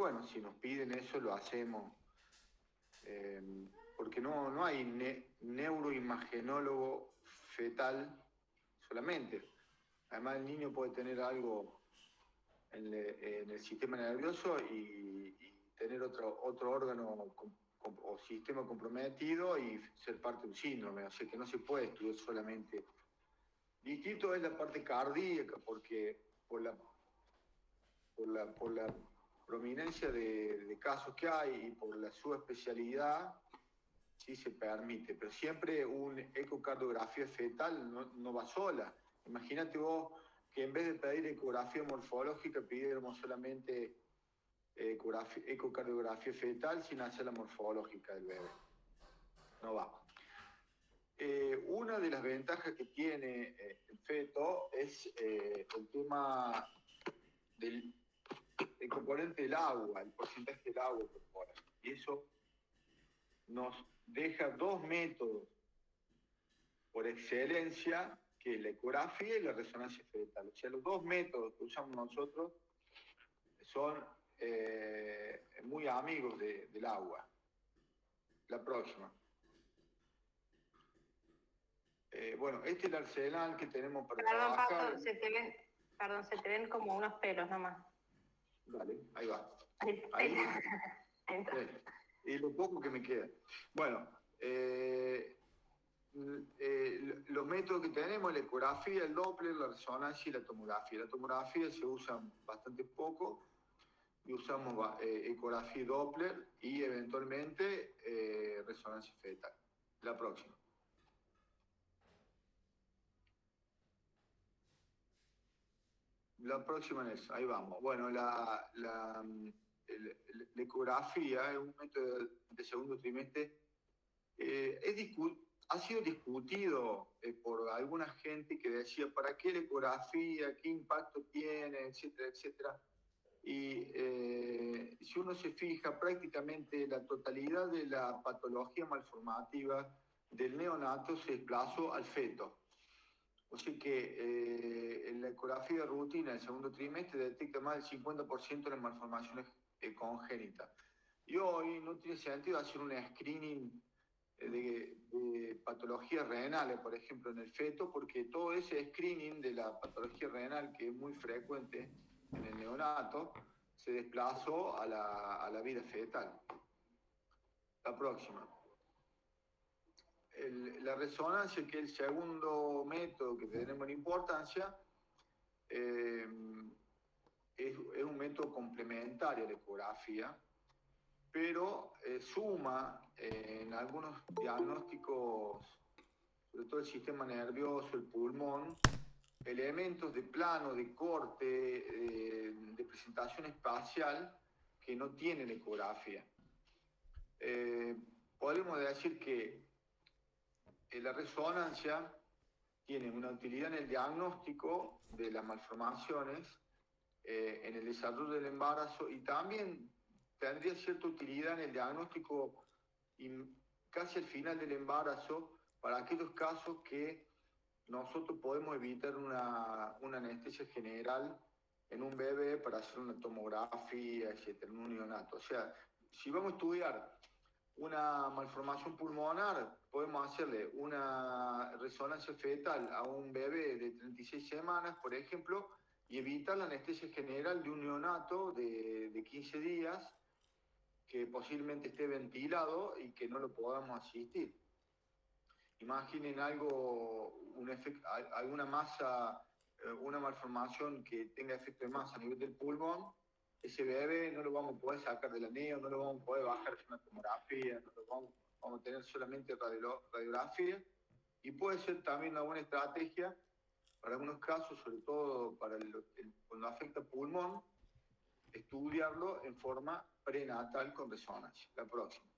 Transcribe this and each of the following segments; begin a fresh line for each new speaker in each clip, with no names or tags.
bueno, si nos piden eso, lo hacemos. Porque no hay neuroimagenólogo fetal solamente. Además, el niño puede tener algo en el sistema nervioso y tener otro órgano o sistema comprometido y ser parte de un síndrome. O sea que no se puede estudiar solamente. Distinto es la parte cardíaca, porque por la prominencia de casos que hay y por la subespecialidad, sí se permite, pero siempre una ecocardiografía fetal no va sola. Imagínate vos que en vez de pedir ecografía morfológica, pidiéramos solamente ecocardiografía fetal sin hacer la morfológica del bebé. No va. Una de las ventajas que tiene el feto es el tema del componente del agua, el porcentaje del agua corporal. Y eso nos deja dos métodos por excelencia, que es la ecografía y la resonancia fetal. O sea, los dos métodos que usamos nosotros son muy amigos del agua. La próxima. Bueno, este es el arsenal que tenemos para trabajar.
Pablo, se te ven como unos pelos nomás.
Dale, ahí va.
Ahí.
Y lo poco que me queda. Bueno, los métodos que tenemos, la ecografía, el Doppler, la resonancia y la tomografía. La tomografía se usa bastante poco y usamos ecografía y Doppler y eventualmente resonancia fetal. La próxima. La próxima es, ahí vamos. Bueno, la ecografía es un método de segundo trimestre. Ha sido discutido por alguna gente que decía, ¿para qué la ecografía? ¿Qué impacto tiene? Etcétera, etcétera. Y si uno se fija, prácticamente la totalidad de la patología malformativa del neonato se desplazó al feto. O sea que en la ecografía de rutina del segundo trimestre detecta más del 50% de las malformaciones congénitas. Y hoy no tiene sentido hacer un screening de patologías renales, por ejemplo, en el feto, porque todo ese screening de la patología renal, que es muy frecuente en el neonato, se desplazó a la vida fetal. La próxima. La resonancia, que es el segundo método que tenemos en importancia, es un método complementario a la ecografía, pero suma en algunos diagnósticos, sobre todo el sistema nervioso, el pulmón, elementos de plano, de corte, de presentación espacial que no tiene la ecografía. Podemos decir que la resonancia tiene una utilidad en el diagnóstico de las malformaciones, en el desarrollo del embarazo, y también tendría cierta utilidad en el diagnóstico casi al final del embarazo, para aquellos casos que nosotros podemos evitar una anestesia general en un bebé para hacer una tomografía, etcétera, en un neonato. O sea, si vamos a estudiar una malformación pulmonar, podemos hacerle una resonancia fetal a un bebé de 36 semanas, por ejemplo, y evitar la anestesia general de un neonato de 15 días que posiblemente esté ventilado y que no lo podamos asistir. Imaginen alguna masa, una malformación que tenga efecto de masa a nivel del pulmón. Ese bebé no lo vamos a poder sacar de la neo, no lo vamos a poder bajar de una tomografía, no lo vamos a tener solamente radiografía, y puede ser también una buena estrategia para algunos casos, sobre todo cuando afecta pulmón, estudiarlo en forma prenatal con resonancia. La próxima.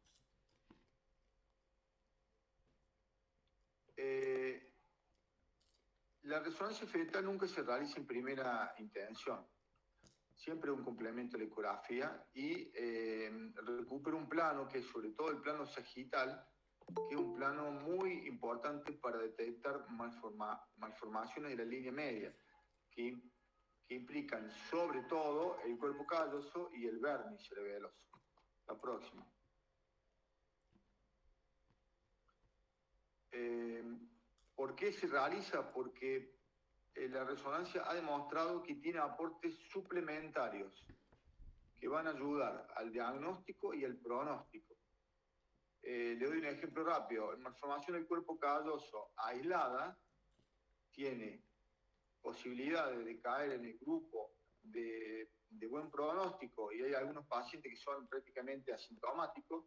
La resonancia fetal nunca se realiza en primera intención. Siempre un complemento a la ecografía y recupera un plano que es sobre todo el plano sagital, que es un plano muy importante para detectar malformaciones de la línea media, que que implican sobre todo el cuerpo calloso y el vermis cerebeloso. La próxima. ¿Por qué se realiza? Porque la resonancia ha demostrado que tiene aportes suplementarios que van a ayudar al diagnóstico y al pronóstico. Le doy un ejemplo rápido. La malformación del cuerpo calloso aislada tiene posibilidades de caer en el grupo de buen pronóstico, y hay algunos pacientes que son prácticamente asintomáticos,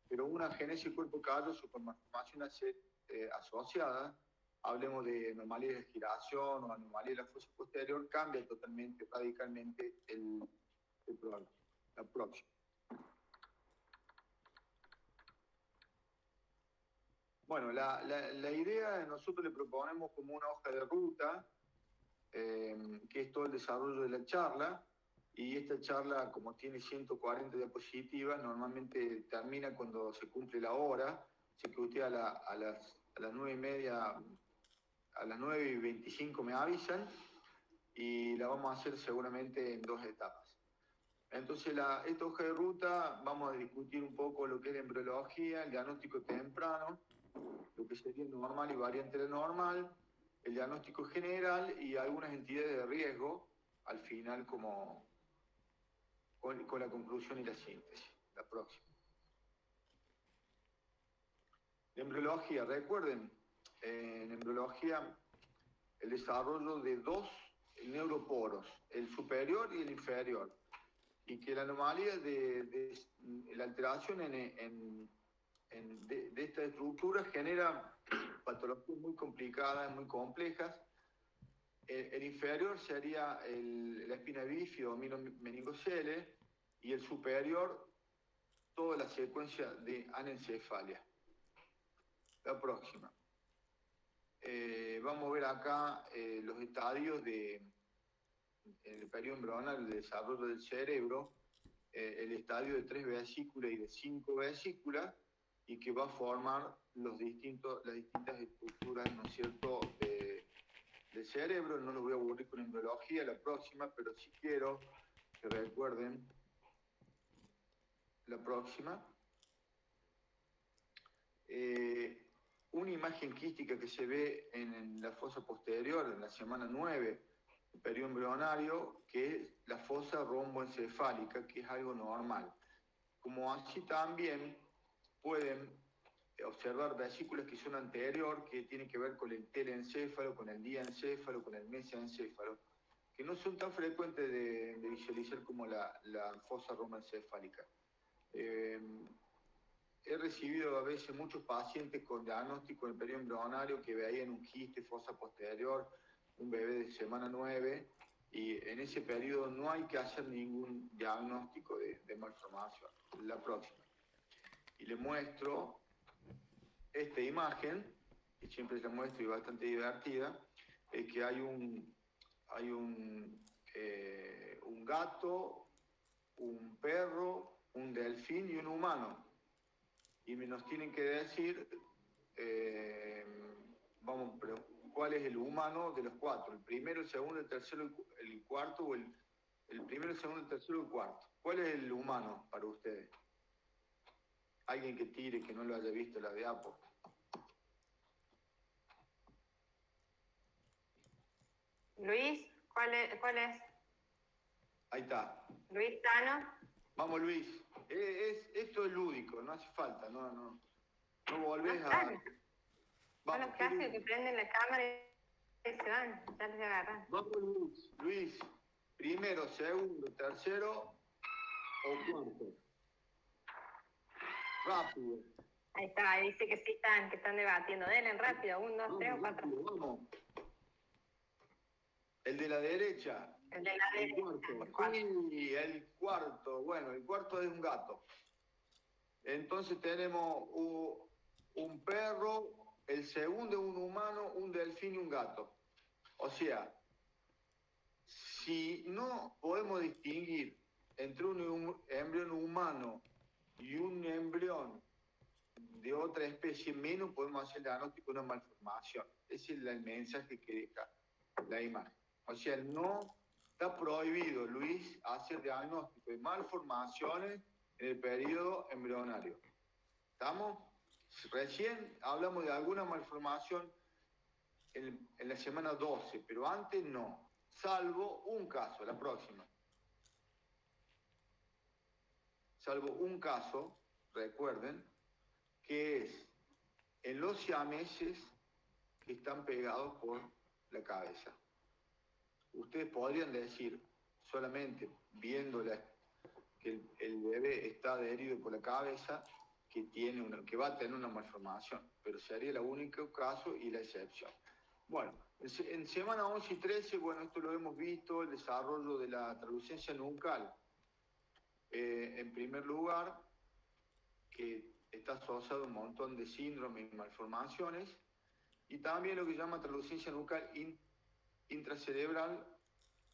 pero una génesis del cuerpo calloso con malformación asociada, hablemos de anomalías de giración o anomalías de la fosa posterior, cambia totalmente, radicalmente el pronóstico. La próxima. Bueno, la idea, nosotros le proponemos como una hoja de ruta, que es todo el desarrollo de la charla, y esta charla, como tiene 140 diapositivas, normalmente termina cuando se cumple la hora, así que usted a las 9:30, a las 9:25 me avisan, y la vamos a hacer seguramente en 2 etapas. Entonces, esta hoja de ruta vamos a discutir un poco lo que es la embriología, el diagnóstico temprano, lo que sería normal y variante de normal, el diagnóstico general y algunas entidades de riesgo, al final con la conclusión y la síntesis. La próxima. La embriología, recuerden, en embriología el desarrollo de 2 neuroporos, el superior y el inferior, y que la anomalía de la alteración de esta estructura genera patologías muy complicadas, muy complejas. El inferior sería la espina bífida o meningocele, y el superior toda la secuencia de anencefalia. La próxima. Vamos a ver acá los estadios del periodo embrional, el desarrollo del cerebro, el estadio de 3 vesículas y de 5 vesículas, y que va a formar las distintas estructuras, ¿no es cierto?, del cerebro. No lo voy a aburrir con embriología, la próxima, pero sí quiero que recuerden la próxima. Una imagen quística que se ve en la fosa posterior, en la semana 9, el periodo embrionario, que es la fosa romboencefálica, que es algo normal. Como así también pueden observar vesículas que son anterior, que tienen que ver con el telencéfalo, con el diencéfalo, con el mesencéfalo, que no son tan frecuentes de visualizar como la fosa romboencefálica. He recibido a veces muchos pacientes con diagnóstico del periodo embrionario que veían un quiste, fosa posterior, un bebé de semana 9, y en ese periodo no hay que hacer ningún diagnóstico de malformación. La próxima. Y le muestro esta imagen, que siempre la muestro y bastante divertida, que hay un gato, un perro, un delfín y un humano. Y nos tienen que decir, pero ¿cuál es el humano de los 4? ¿El primero, el segundo, el tercero, el cuarto, o el primero, el segundo, el tercero, el cuarto? ¿Cuál es el humano para ustedes? Alguien que tire, que no lo haya visto la diapo.
Luis, ¿cuál es?
Ahí está.
Luis Tano.
Vamos, Luis. Esto es lúdico, no hace falta, no volvés a...
Claro. Son
Vamos,
los clásicos que prenden la cámara y se van, ya les agarran.
Vamos, Luis. Luis, primero, segundo, tercero o cuarto. Rápido.
Ahí está, ahí dice que sí que están debatiendo. Denle rápido, 1, 2, 3 o 4.
Rápido, vamos. El de la derecha.
El de la derecha.
El cuarto. Sí, el cuarto. Bueno, el cuarto es un gato. Entonces tenemos un perro, el segundo es un humano, un delfín y un gato. O sea, si no podemos distinguir entre un embrión humano y un embrión de otra especie, menos podemos hacer el diagnóstico de una malformación. Ese es el mensaje que deja la imagen. O sea, no está prohibido, Luis, hacer diagnóstico de malformaciones en el periodo embrionario. ¿Estamos? Recién hablamos de alguna malformación en la semana 12, pero antes no, salvo un caso, la próxima. Salvo un caso, recuerden, que es en los siameses que están pegados por la cabeza. Ustedes podrían decir, solamente viendo que el bebé está adherido por la cabeza, que va a tener una malformación, pero sería el único caso y la excepción. Bueno, en semana 11 y 13, bueno, esto lo hemos visto, el desarrollo de la traducencia nucal. En primer lugar, que está asociado a un montón de síndromes y malformaciones, y también lo que se llama traducencia nucal intracerebral,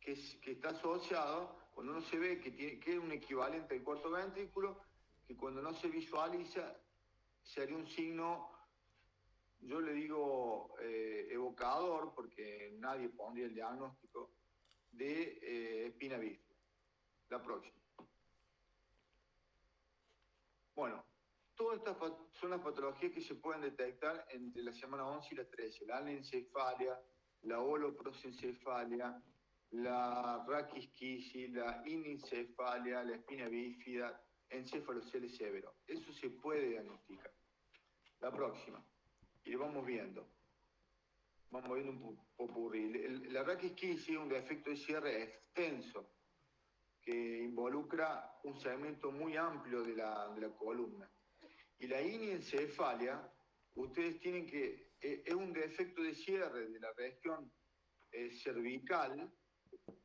que está asociado, cuando uno se ve que es un equivalente al cuarto ventrículo, que cuando no se visualiza, sería un signo, yo le digo evocador, porque nadie pondría el diagnóstico, de espina bífida. La próxima. Bueno, todas estas son las patologías que se pueden detectar entre la semana 11 y la 13. La anencefalia, la holoprosencefalia, la raquisquisis, la inincefalia, la espina bífida, encéfaloceles severo. Eso se puede diagnosticar. La próxima. Y lo vamos viendo. Vamos viendo un popurrí. La raquisquisis es un defecto de cierre extenso que involucra un segmento muy amplio de la columna. Y la inincefalia, ustedes tienen que, es un defecto de cierre de la región cervical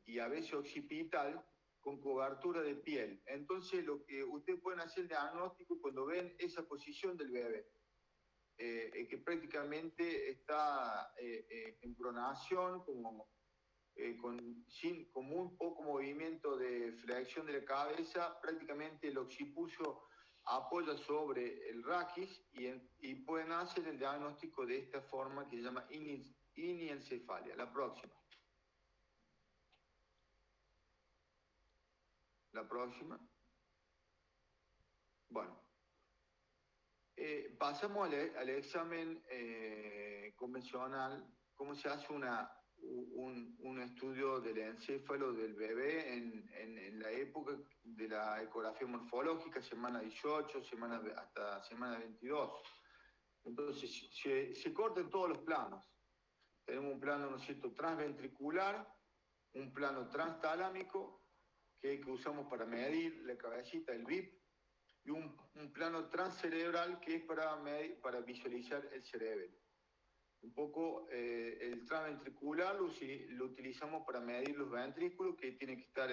y a veces occipital con cobertura de piel. Entonces, lo que ustedes pueden hacer el diagnóstico cuando ven esa posición del bebé, que prácticamente está en pronación, con muy poco movimiento de flexión de la cabeza, prácticamente el occipucio apoya sobre el raquis y pueden hacer el diagnóstico de esta forma que se llama iniencefalia. La próxima. La próxima. Bueno. Pasamos al examen convencional. ¿Cómo se hace un estudio del encéfalo del bebé en la época de la ecografía morfológica, semana 18, hasta semana 22? Entonces, se cortan todos los planos. Tenemos un plano, ¿no es cierto?, transventricular, un plano transtalámico, que usamos para medir la cabecita, el VIP, y un plano transcerebral que es para visualizar el cerebelo. Un poco el transventricular lo utilizamos para medir los ventrículos, que tiene que estar,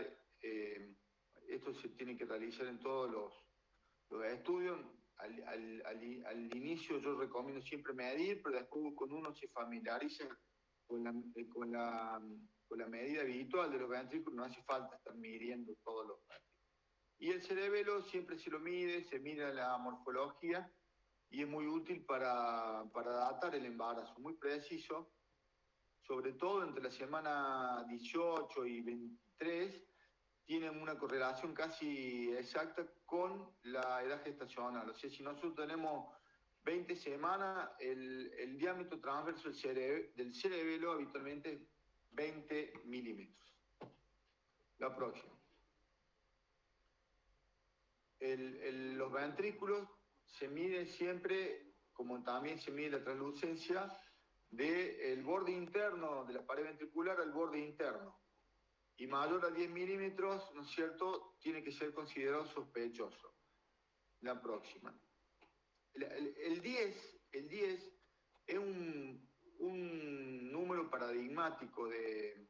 esto se tiene que realizar en todos los estudios. Al inicio yo recomiendo siempre medir, pero después cuando uno se familiariza con la medida habitual de los ventrículos, no hace falta estar midiendo todos los ventrículos. Y el cerebelo siempre se mide la morfología y es muy útil para datar el embarazo, muy preciso, sobre todo entre la semana 18 y 23, tienen una correlación casi exacta con la edad gestacional. O sea, si nosotros tenemos 20 semanas, el diámetro transverso del cerebelo habitualmente es 20 milímetros. La próxima. Los ventrículos se miden siempre, como también se mide la translucencia, del borde interno de la pared ventricular al borde interno. Y mayor a 10 milímetros, ¿no es cierto?, tiene que ser considerado sospechoso. La próxima. El 10 es un número paradigmático de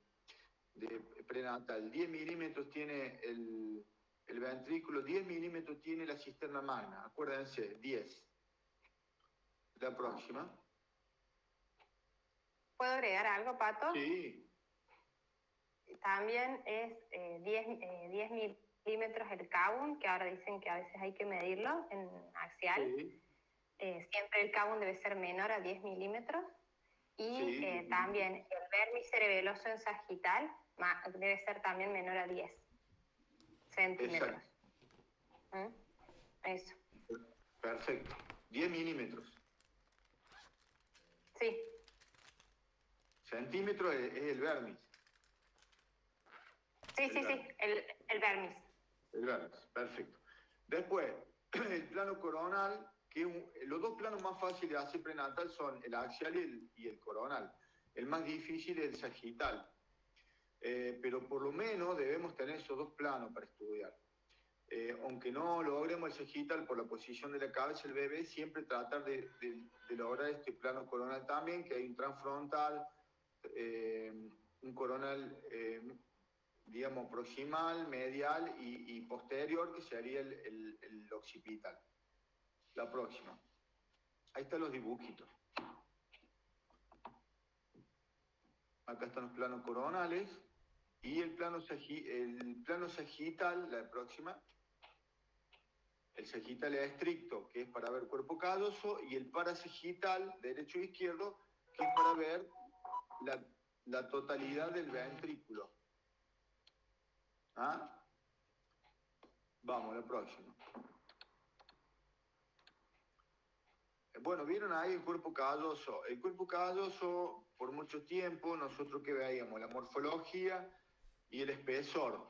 prenatal. 10 milímetros tiene el ventrículo, 10 milímetros tiene la cisterna magna, acuérdense, 10. La próxima.
¿Puedo agregar algo, Pato?
Sí.
También es 10 milímetros el CABUN, que ahora dicen que a veces hay que medirlo en axial. Sí. Siempre el CABUN debe ser menor a 10 milímetros. Y sí, también el vermis cerebeloso en sagital debe ser también menor a 10 centímetros.
Exacto.
Eso.
Perfecto. 10 milímetros.
Sí.
Centímetro es el vermis.
Sí, el vermis.
El vermis, perfecto. Después, el plano coronal, los dos planos más fáciles de hacer prenatal son el axial y el coronal. El más difícil es el sagital. Pero por lo menos debemos tener esos dos planos para estudiar. Aunque no logremos el sagital por la posición de la cabeza del bebé, siempre tratar de lograr este plano coronal también, que hay un transfrontal, un coronal, digamos, proximal, medial y posterior, que sería el occipital. La próxima. Ahí están los dibujitos. Acá están los planos coronales y el plano sagital, la próxima. El sagital es estricto, que es para ver cuerpo calloso, y el parasagital, derecho e izquierdo, que es para ver la totalidad del ventrículo. ¿Ah? Vamos, la próxima. Bueno, ¿vieron ahí el cuerpo calloso? El cuerpo calloso, por mucho tiempo, nosotros que veíamos la morfología y el espesor.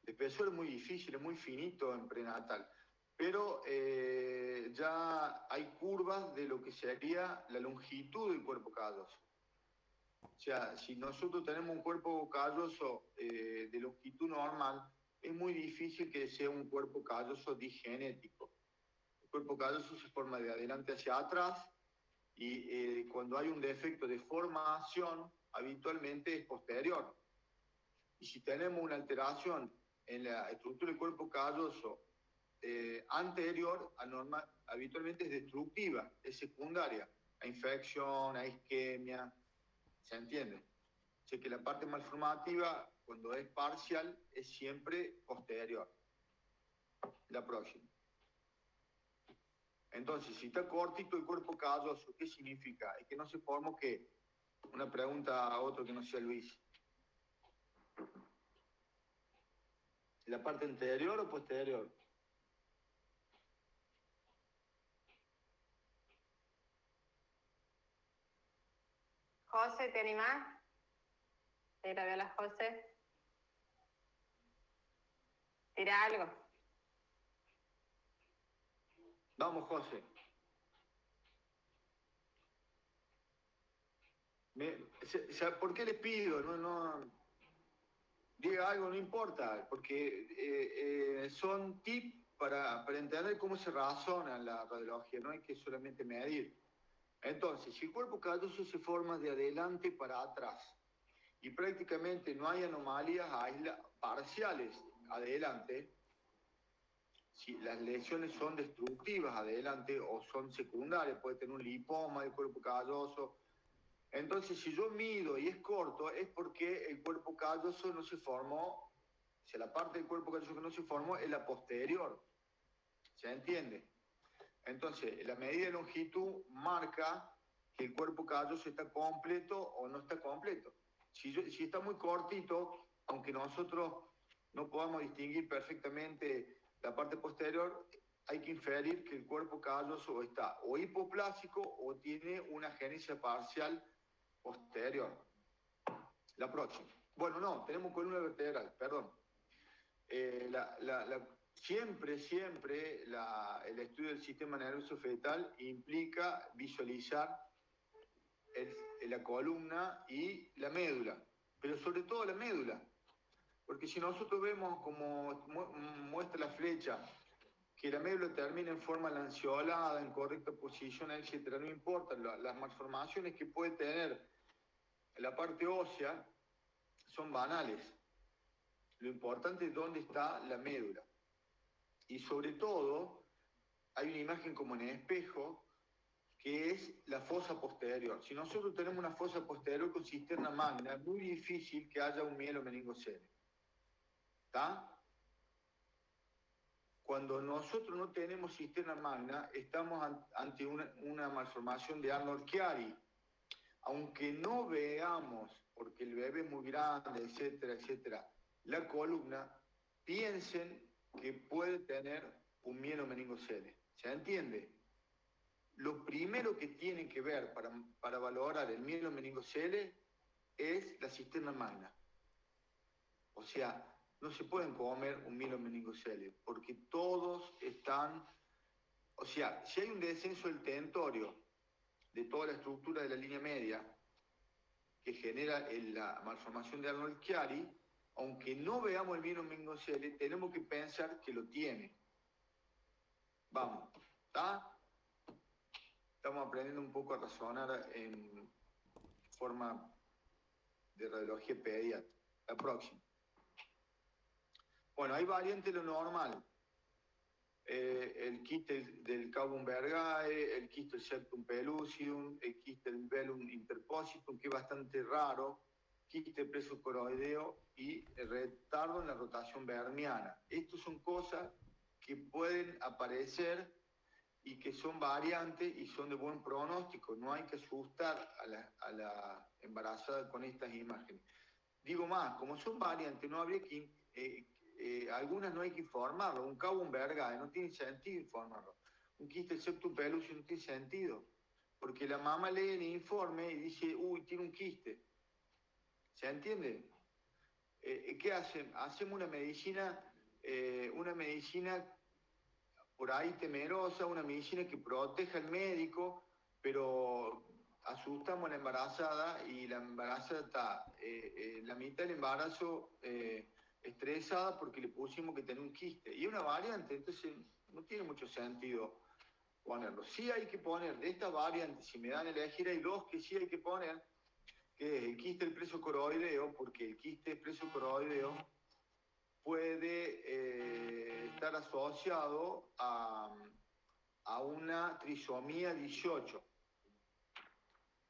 El espesor es muy difícil, es muy finito en prenatal. Pero ya hay curvas de lo que sería la longitud del cuerpo calloso. O sea, si nosotros tenemos un cuerpo calloso de longitud normal, es muy difícil que sea un cuerpo calloso digenético. El cuerpo calloso se forma de adelante hacia atrás y cuando hay un defecto de formación, habitualmente es posterior. Y si tenemos una alteración en la estructura del cuerpo calloso anterior, habitualmente es destructiva, es secundaria, a infección, a isquemia, ¿se entiende? O sea que la parte malformativa, cuando es parcial, es siempre posterior. La próxima. Entonces, si está cortito el cuerpo calloso, ¿qué significa? Es que no se formó ¿qué? Una pregunta a otro que no sea Luis. ¿La parte anterior o posterior?
José, ¿te animás? Tira, ve a la José. Tira algo.
Vamos, José. ¿Por qué les pido? Diga algo, no importa, porque son tips para entender cómo se razona la radiología, no hay que solamente medir. Entonces, si el cuerpo calloso se forma de adelante para atrás y prácticamente no hay anomalías parciales adelante, si las lesiones son destructivas adelante o son secundarias, puede tener un lipoma del cuerpo calloso. Entonces, si yo mido y es corto, es porque el cuerpo calloso no se formó, o sea, la parte del cuerpo calloso que no se formó es la posterior. ¿Se entiende? Entonces, la medida de longitud marca que el cuerpo calloso está completo o no está completo. Si está muy cortito, aunque nosotros no podamos distinguir perfectamente la parte posterior, hay que inferir que el cuerpo calloso está o hipoplásico o tiene una génesis parcial posterior. La próxima. Bueno, no, tenemos columna vertebral, perdón. Siempre el estudio del sistema nervioso fetal implica visualizar la columna y la médula, pero sobre todo la médula, porque si nosotros vemos como muestra la flecha, que la médula termina en forma lanceolada, en correcta posición, etc., no importa, las malformaciones que puede tener la parte ósea son banales. Lo importante es dónde está la médula. Y sobre todo, hay una imagen como en el espejo, que es la fosa posterior. Si nosotros tenemos una fosa posterior con cisterna magna, es muy difícil que haya un mielomeningocele. ¿Está? Cuando nosotros no tenemos cisterna magna, estamos ante una malformación de Arnold-Chiari. aunque no veamos, porque el bebé es muy grande, etcétera, etcétera, la columna, piensen que puede tener un mielomeningocele. ¿Se entiende? Lo primero que tienen que ver para valorar el mielomeningocele es la cisterna magna. O sea, no se pueden comer un mielomeningocele, porque todos están... O sea, si hay un descenso del tentorio de toda la estructura de la línea media que genera la malformación de Arnold-Chiari, aunque no veamos el mielomeningocele, tenemos que pensar que lo tiene. Vamos, ¿está? Estamos aprendiendo un poco a razonar en forma de radiología pediátrica. La próxima. Bueno, hay variantes de lo normal. El quiste del Cavum vergae, el quiste del septum pellucidum, el quiste del velum interpositum, que es bastante raro, quiste presocoroideo y el retardo en la rotación vermiana. Estas son cosas que pueden aparecer y que son variantes y son de buen pronóstico. No hay que asustar a la embarazada con estas imágenes. Digo más, como son variantes, no habría que... algunas no hay que informarlo. Un Cavum vergae no tiene sentido informarlo. Un quiste del septum pellucidum no tiene sentido. Porque la mamá lee el informe y dice, uy, tiene un quiste. ¿Se entiende? ¿Qué hacen? Hacemos una medicina por ahí temerosa, una medicina que proteja al médico, pero asustamos a la embarazada y la embarazada está la mitad del embarazo estresada porque le pusimos que tenía un quiste. Y es una variante, entonces no tiene mucho sentido ponerlo. Sí hay que poner, de estas variantes, si me dan a elegir, hay dos que sí hay que poner, que es el quiste del presocoroideo, porque el quiste del presocoroideo puede estar asociado a una trisomía 18.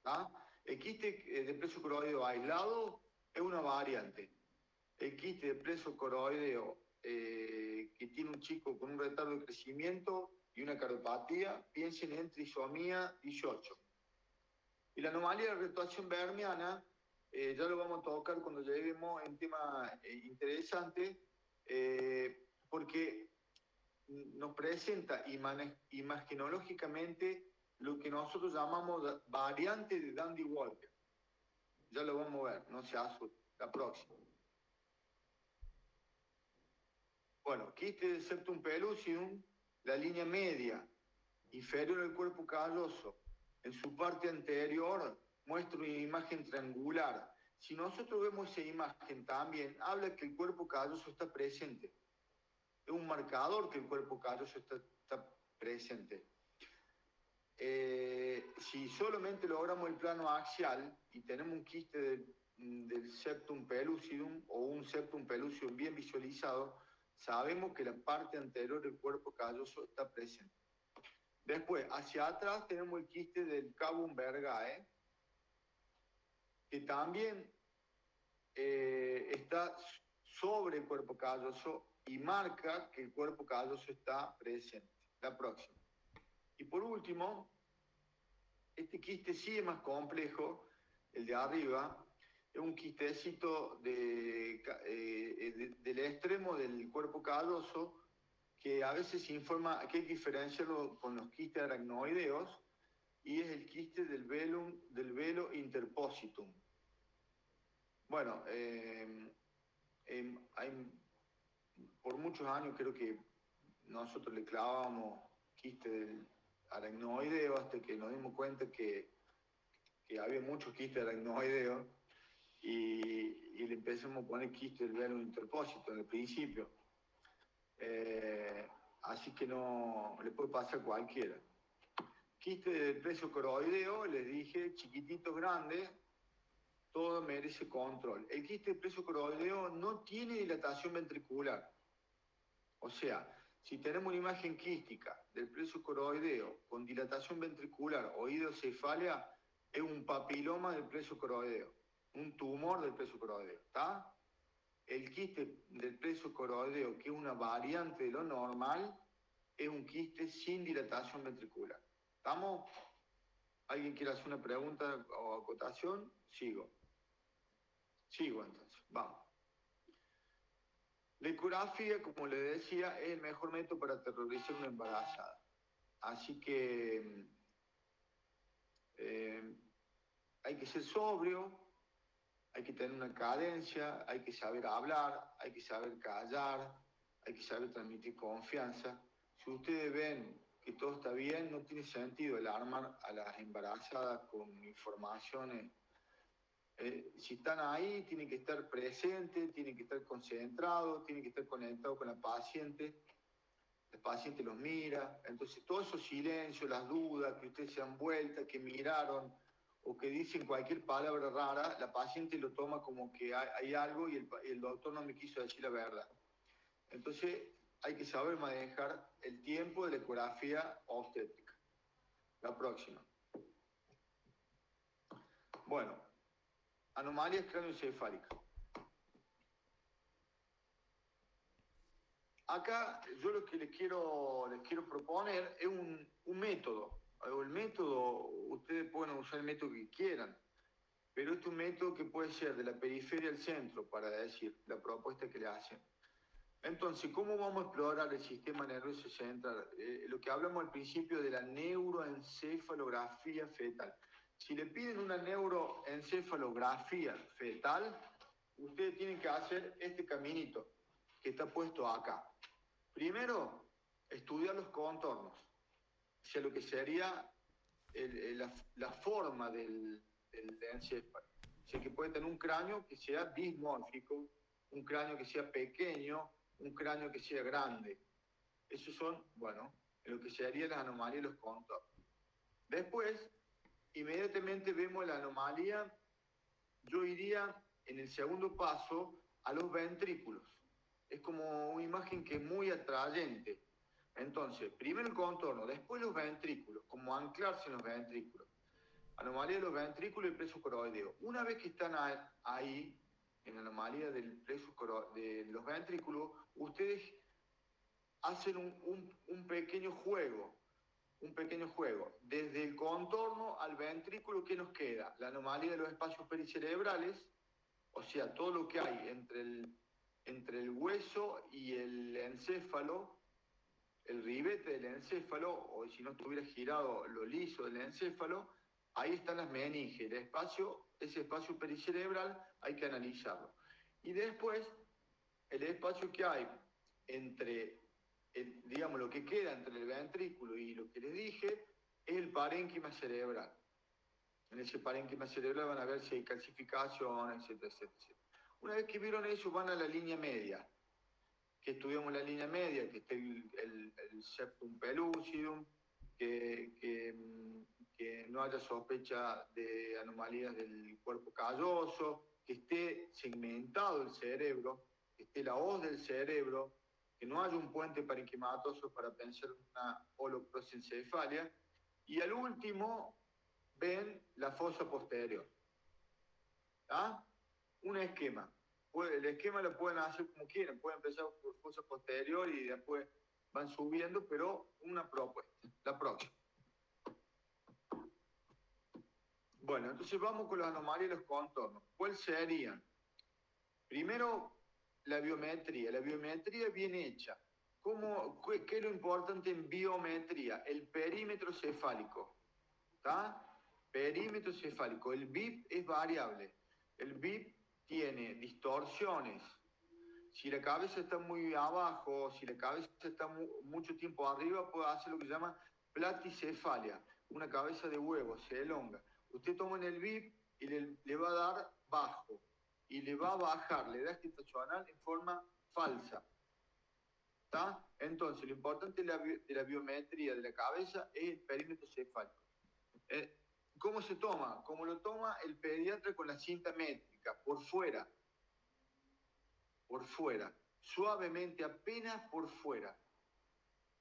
¿Ah? El quiste de presocoroideo aislado es una variante. El quiste de presocoroideo que tiene un chico con un retardo de crecimiento y una cardopatía, piensen en trisomía 18. Y la anomalía de la rotación vermiana, ya lo vamos a tocar cuando lleguemos en tema interesante, porque nos presenta imagenológicamente lo que nosotros llamamos variante de Dandy Walker. Ya lo vamos a ver, no se asuste. La próxima. Bueno, quiste del septum pellucidum, la línea media, inferior al cuerpo calloso, en su parte anterior muestra una imagen triangular. Si nosotros vemos esa imagen también, habla que el cuerpo calloso está presente. Es un marcador que el cuerpo calloso está presente. Si solamente logramos el plano axial y tenemos un quiste del septum pellucidum o un septum pellucidum bien visualizado, sabemos que la parte anterior del cuerpo calloso está presente. Después, hacia atrás tenemos el quiste del Cavum vergae, que también está sobre el cuerpo calloso y marca que el cuerpo calloso está presente. La próxima. Y por último, este quiste sí es más complejo, el de arriba, es un quistecito del extremo del cuerpo calloso, que a veces se informa que hay que diferenciarlo con los quistes aracnoideos, y es el quiste del velo interpositum. Bueno, por muchos años creo que nosotros le clavábamos quiste del aracnoideo hasta que nos dimos cuenta que había muchos quistes aracnoideos y le empezamos a poner quiste del velo interpositum en el principio. Así que no le puede pasar a cualquiera. Quiste del presocoroideo, les dije, chiquititos, grandes, todo merece control. El quiste del presocoroideo no tiene dilatación ventricular. O sea, si tenemos una imagen quística del presocoroideo con dilatación ventricular o hidrocefalia, es un papiloma del presocoroideo, un tumor del presocoroideo, ¿está? El quiste del presocoroideo, que es una variante de lo normal, es un quiste sin dilatación ventricular. ¿Estamos? ¿Alguien quiere hacer una pregunta o acotación? Sigo entonces, vamos. La ecografía, como le decía, es el mejor método para aterrorizar a una embarazada. Así que hay que ser sobrio, hay que tener una cadencia, hay que saber hablar, hay que saber callar, hay que saber transmitir confianza. Si ustedes ven que todo está bien, no tiene sentido alarmar a las embarazadas con informaciones. Si están ahí, tienen que estar presentes, tienen que estar concentrados, tienen que estar conectados con la paciente los mira, entonces todos esos silencios, las dudas, que ustedes se han vuelto, que miraron o que dicen cualquier palabra rara, la paciente lo toma como que hay algo y el doctor no me quiso decir la verdad. Entonces hay que saber manejar el tiempo de la ecografía obstétrica. La próxima. Bueno, anomalías craneoencefálicas. Acá yo lo que les quiero proponer es un método. El método, ustedes pueden usar el método que quieran, pero este es un método que puede ser de la periferia al centro, para decir, la propuesta que le hacen. Entonces, ¿cómo vamos a explorar el sistema nervioso central? Lo que hablamos al principio de la neuroencefalografía fetal. Si le piden una neuroencefalografía fetal, ustedes tienen que hacer este caminito que está puesto acá. Primero, estudiar los contornos, o sea, lo que sería la forma del encéfalo. O sea, que puede tener un cráneo que sea dismórfico, un cráneo que sea pequeño, un cráneo que sea grande. Esos son, bueno, lo que serían las anomalías de los contornos. Después, inmediatamente vemos la anomalía, yo iría en el segundo paso a los ventrículos. Es como una imagen que es muy atrayente. Entonces, primero el contorno, después los ventrículos, como anclarse en los ventrículos. Anomalía de los ventrículos y el plexo coroideo. Una vez que están ahí, en la anomalía del de los ventrículos, ustedes hacen un pequeño juego. Desde el contorno al ventrículo, ¿qué nos queda? La anomalía de los espacios pericerebrales, o sea, todo lo que hay entre el hueso y el encéfalo, el ribete del encéfalo, o si no estuviera girado lo liso del encéfalo, ahí están las meninges, ese espacio pericerebral hay que analizarlo. Y después, el espacio que hay entre, digamos, lo que queda entre el ventrículo y lo que les dije, es el parénquima cerebral. En ese parénquima cerebral van a ver si hay calcificación, etcétera, etcétera. Una vez que vieron eso, van a la línea media. Que estudiamos la línea media, que esté el septum pellucidum, que no haya sospecha de anomalías del cuerpo calloso, que esté segmentado el cerebro, que esté la hoz del cerebro, que no haya un puente parenquimatoso para pensar en una holoprosencefalia, y al último ven la fosa posterior. ¿Ah? Un esquema. El esquema lo pueden hacer como quieran, pueden empezar por fosa posterior y después van subiendo, pero una propuesta, la próxima. Bueno, entonces vamos con las anomalías y los contornos. ¿Cuáles serían? Primero, la biometría bien hecha. ¿Qué es lo importante en biometría? El perímetro cefálico. ¿Está? Perímetro cefálico. El BIP es variable. El BIP tiene distorsiones. Si la cabeza está muy abajo, si la cabeza está mucho tiempo arriba, puede hacer lo que se llama platicefalia, una cabeza de huevo, se elonga. Usted toma en el BIP y le va a dar bajo, y le va a bajar la edad gestacional en forma falsa. ¿Está? Entonces, lo importante de la biometría de la cabeza es el perímetro cefálico. ¿Cómo se toma? Como lo toma el pediatra con la cinta métrica, por fuera, suavemente, apenas por fuera.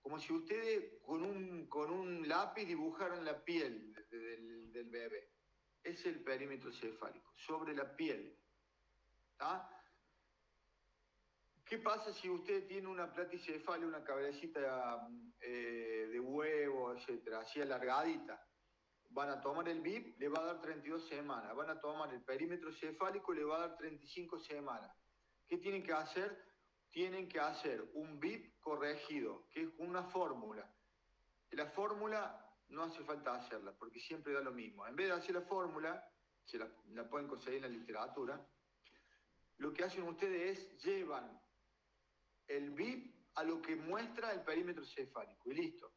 Como si ustedes con un lápiz dibujaran la piel del bebé. Es el perímetro cefálico, sobre la piel. ¿Tá? ¿Qué pasa si usted tiene una platicefalia, una cabecita de huevo, etcétera, así alargadita? van a tomar el BIP, le va a dar 32 semanas. Van a tomar el perímetro cefálico, le va a dar 35 semanas. ¿Qué tienen que hacer? Tienen que hacer un BIP corregido, que es una fórmula. La fórmula no hace falta hacerla, porque siempre da lo mismo. En vez de hacer la fórmula, se la pueden conseguir en la literatura, lo que hacen ustedes es llevan el BIP a lo que muestra el perímetro cefálico, y listo.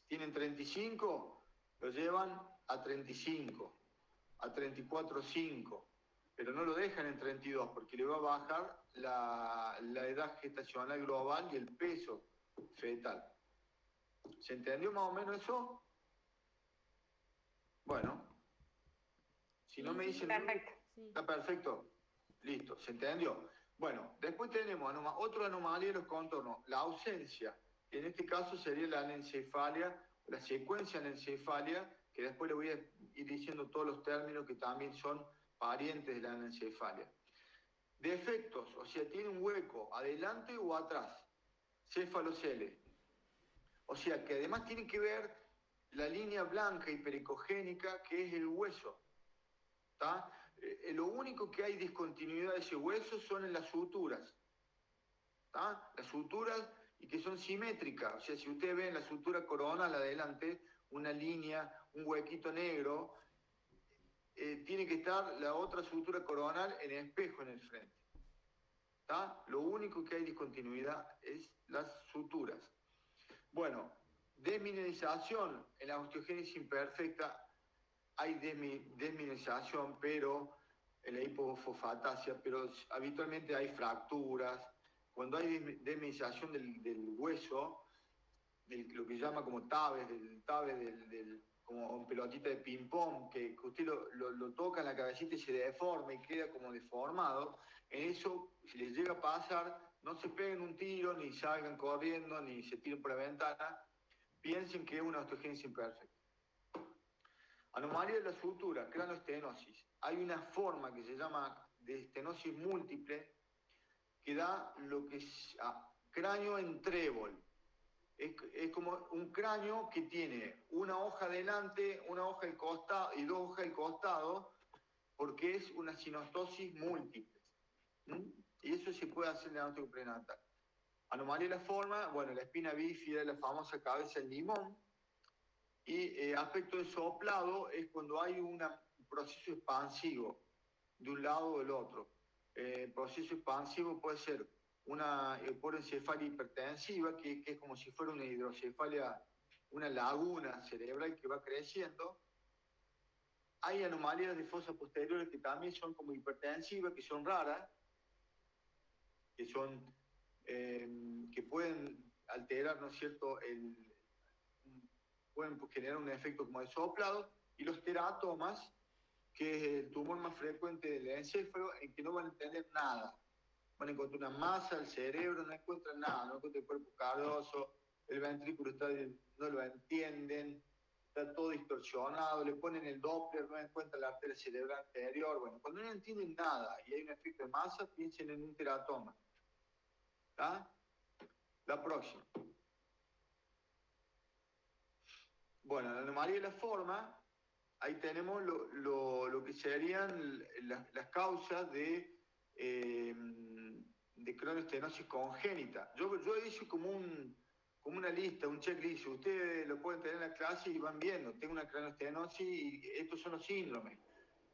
Tienen 35, lo llevan a 35, a 34,5, pero no lo dejan en 32 porque le va a bajar la edad gestacional global y el peso fetal. ¿Se entendió más o menos eso? Bueno, si no me dicen...
Perfecto.
Está perfecto. Listo, ¿se entendió? Bueno, después tenemos otra anomalía de los contornos, la ausencia, que en este caso sería la anencefalia, la secuencia anencefalia, que después le voy a ir diciendo todos los términos que también son parientes de la anencefalia. Defectos, o sea, tiene un hueco adelante o atrás, cefalocele. O sea, que además tiene que ver la línea blanca y pericogénica, que es el hueso. ¿Está? Lo único que hay discontinuidad de ese hueso son en las suturas. ¿Está? Las suturas, y que son simétricas. O sea, si ustedes ven la sutura coronal adelante, una línea, un huequito negro, tiene que estar la otra sutura coronal en espejo en el frente. ¿Está? Lo único que hay discontinuidad es las suturas. Bueno, desmineralización en la osteogénesis imperfecta. Hay desmineralización, pero en la hipofosfatasia, pero habitualmente hay fracturas. Cuando hay desmineralización del hueso, lo que llama como tabes, como pelotita de ping-pong, que usted lo toca en la cabecita y se deforma y queda como deformado, en eso, si les llega a pasar, no se peguen un tiro, ni salgan corriendo, ni se tiren por la ventana, piensen que es una osteogénesis imperfecta. Anomalía de la sutura, cranoestenosis. Hay una forma que se llama de estenosis múltiple que da lo que es cráneo en trébol. Es como un cráneo que tiene una hoja delante, una hoja al costado y dos hojas al costado, porque es una sinostosis múltiple. Y eso se puede hacer en el diagnóstico prenatal. Anomalía de la forma, bueno, la espina bífida, la famosa cabeza del limón. Y aspecto de soplado es cuando hay un proceso expansivo de un lado o del otro. Proceso expansivo puede ser una hiporoencefalia hipertensiva, que es como si fuera una hidrocefalia, una laguna cerebral que va creciendo. Hay anomalías de fosas posteriores que también son como hipertensivas, que son raras, que pueden alterar, ¿no es cierto?, pueden generar un efecto como de soplado, y los teratomas, que es el tumor más frecuente del encéfalo, en que no van a entender nada. Van a encontrar una masa del cerebro, no encuentran nada, no encuentran el cuerpo cardoso, el ventrículo no lo entienden, está todo distorsionado, le ponen el Doppler, no encuentran la arteria cerebral anterior. Bueno, cuando no entienden nada y hay un efecto de masa, piensen en un teratoma. ¿Está? La próxima. Bueno, la anomalía de la forma, ahí tenemos lo que serían las causas de cronoestenosis congénita. Yo hice como una lista, un checklist. Ustedes lo pueden tener en la clase y van viendo. Tengo una cronoestenosis y estos son los síndromes.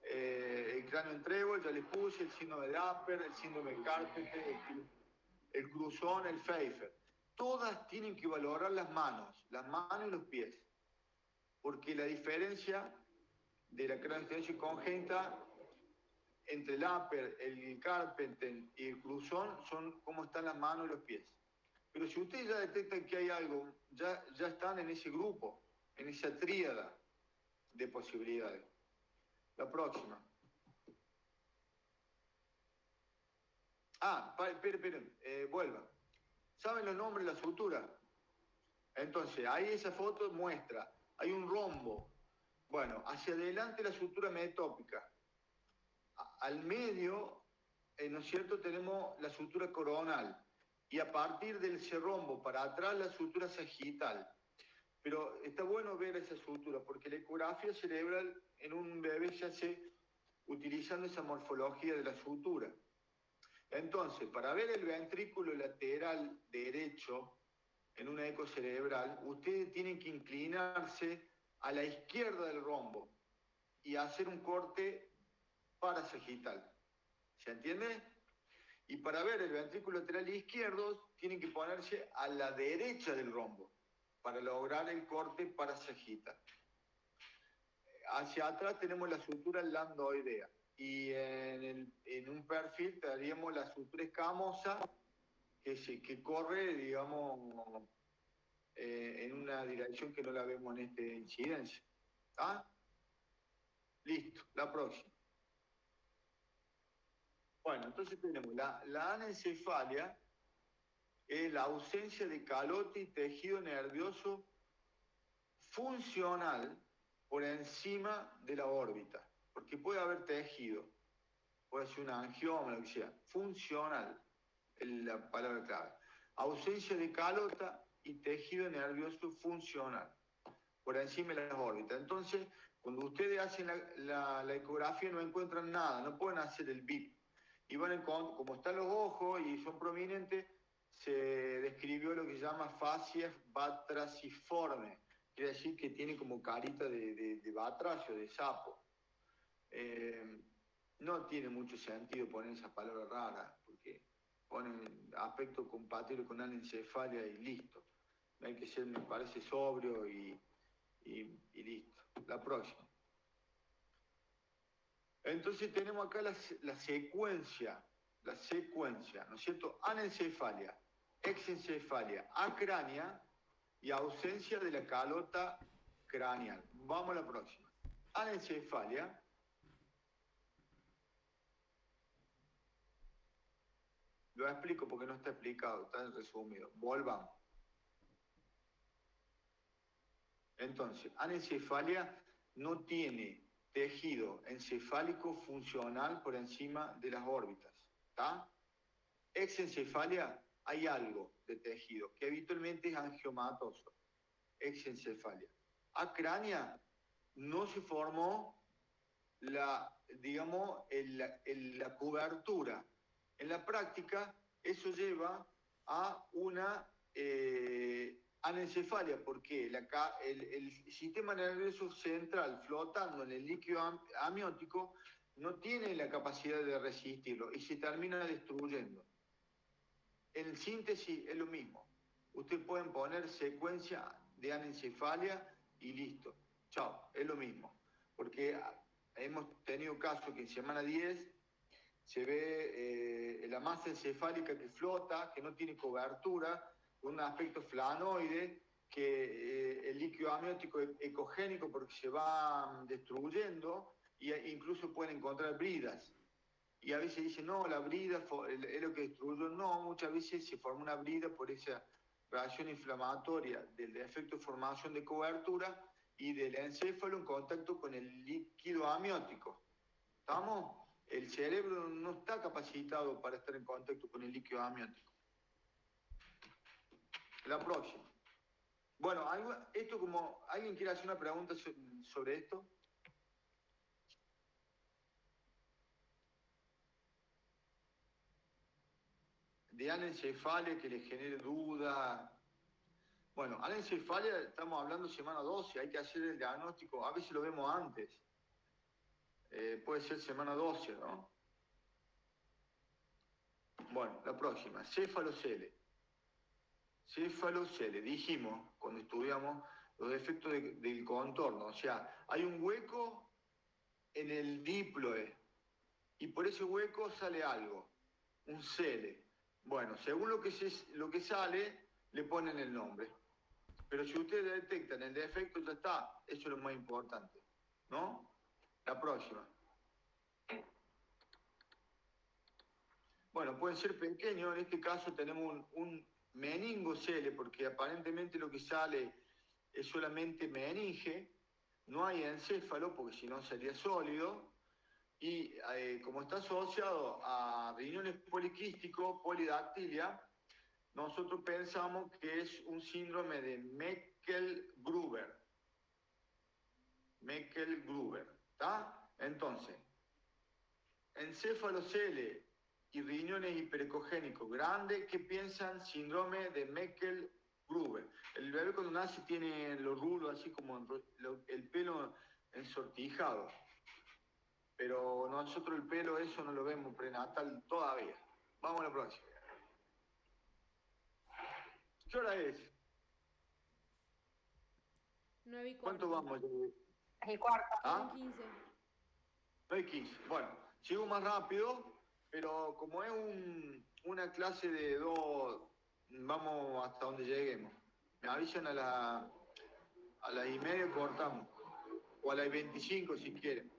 El cráneo en trébol, ya les puse, el síndrome de Apert, el síndrome de Carpenter, el cruzón, el Pfeiffer. Todas tienen que valorar las manos y los pies. Porque la diferencia de la cronoestenosis congénita entre el Apert, el Carpenter y el cruzón son cómo están las manos y los pies. Pero si ustedes ya detectan que hay algo, ya están en ese grupo, en esa tríada de posibilidades. La próxima. Esperen, vuelvan. ¿Saben los nombres de la sutura? Entonces, ahí esa foto muestra, hay un rombo. Bueno, hacia adelante la sutura metópica. Al medio, ¿no es cierto?, tenemos la sutura coronal. Y a partir del cerrombo para atrás la sutura sagital. Pero está bueno ver esa sutura, porque la ecografía cerebral en un bebé se hace utilizando esa morfología de la sutura. Entonces, para ver el ventrículo lateral derecho en una eco cerebral, ustedes tienen que inclinarse a la izquierda del rombo y hacer un corte parasagital. ¿Se entiende? Y para ver el ventrículo lateral izquierdo, tienen que ponerse a la derecha del rombo para lograr el corte parasagital. Hacia atrás tenemos la sutura lambdoidea y en un perfil tendríamos la sutura escamosa que corre, digamos, en una dirección que no la vemos en esta incidencia. ¿Ah? Listo, la próxima. Bueno, entonces tenemos la anencefalia, es la ausencia de calote y tejido nervioso funcional por encima de la órbita, porque puede haber tejido, puede ser una angioma, lo que sea, funcional, es la palabra clave. Ausencia de calota y tejido nervioso funcional por encima de las órbitas. Entonces, cuando ustedes hacen la ecografía no encuentran nada, no pueden hacer el BIP. Y van como están los ojos y son prominentes, se describió lo que se llama fascia batraciforme. Quiere decir que tiene como carita de batracio, de sapo. No tiene mucho sentido poner esas palabras raras, porque ponen aspecto compatible con anencefalia y listo. Hay que ser, me parece, sobrio y listo. La próxima. Entonces tenemos acá la secuencia, ¿no es cierto? Anencefalia, exencefalia, acránea y ausencia de la calota craneal. Vamos a la próxima. Anencefalia. Lo explico porque no está explicado, está resumido. Volvamos. Entonces, anencefalia no tiene tejido encefálico funcional por encima de las órbitas. ¿Está? Exencefalia, hay algo de tejido que habitualmente es angiomatoso. Exencefalia. Acránea, no se formó la cobertura. En la práctica, eso lleva a una anencefalia, porque el sistema nervioso central flotando en el líquido amniótico no tiene la capacidad de resistirlo y se termina destruyendo. En síntesis es lo mismo. Ustedes pueden poner secuencia de anencefalia y listo. Chao, es lo mismo. Porque hemos tenido casos que en semana 10 se ve la masa encefálica que flota, que no tiene cobertura, con un aspecto flanoide, que el líquido amniótico es ecogénico porque se va destruyendo e incluso pueden encontrar bridas. Y a veces dicen, no, la brida es lo que destruyó. No, muchas veces se forma una brida por esa reacción inflamatoria del defecto de formación de cobertura y del encéfalo en contacto con el líquido amniótico. ¿Estamos? El cerebro no está capacitado para estar en contacto con el líquido amniótico. La próxima. Bueno, esto como, ¿alguien quiere hacer una pregunta sobre esto? De anencefalia que le genere duda. Bueno, anencefalia estamos hablando semana 12, hay que hacer el diagnóstico, a veces lo vemos antes. Puede ser semana 12, ¿no? Bueno, la próxima, céfalocele. Céfalocele, dijimos cuando estudiamos los defectos del contorno, o sea, hay un hueco en el díploe y por ese hueco sale algo, un cele. Bueno, según lo que sale, le ponen el nombre. Pero si ustedes detectan el defecto, ya está. Eso es lo más importante, ¿no? La próxima. Bueno, pueden ser pequeños. En este caso tenemos un meningocele, porque aparentemente lo que sale es solamente meninge. No hay encéfalo, porque si no sería sólido. Y como está asociado a riñones poliquísticos, polidactilia, nosotros pensamos que es un síndrome de Meckel-Gruber. Meckel-Gruber, ¿está? Entonces, encéfalo-Cele y riñones hiperecogénicos grandes, ¿qué piensan? Síndrome de Meckel-Gruber. El bebé cuando nace tiene los rulos así como el pelo ensortijado, pero nosotros el pelo eso no lo vemos prenatal todavía. Vamos a la próxima. ¿Qué hora es?
9:15.
¿Cuánto vamos?
Y cuarto.
¿Ah?
15.
9:15. Bueno, sigo más rápido, pero como es una clase de 2, vamos hasta donde lleguemos. Me avisan a las 1:30 cortamos, o a las 25 si quieren.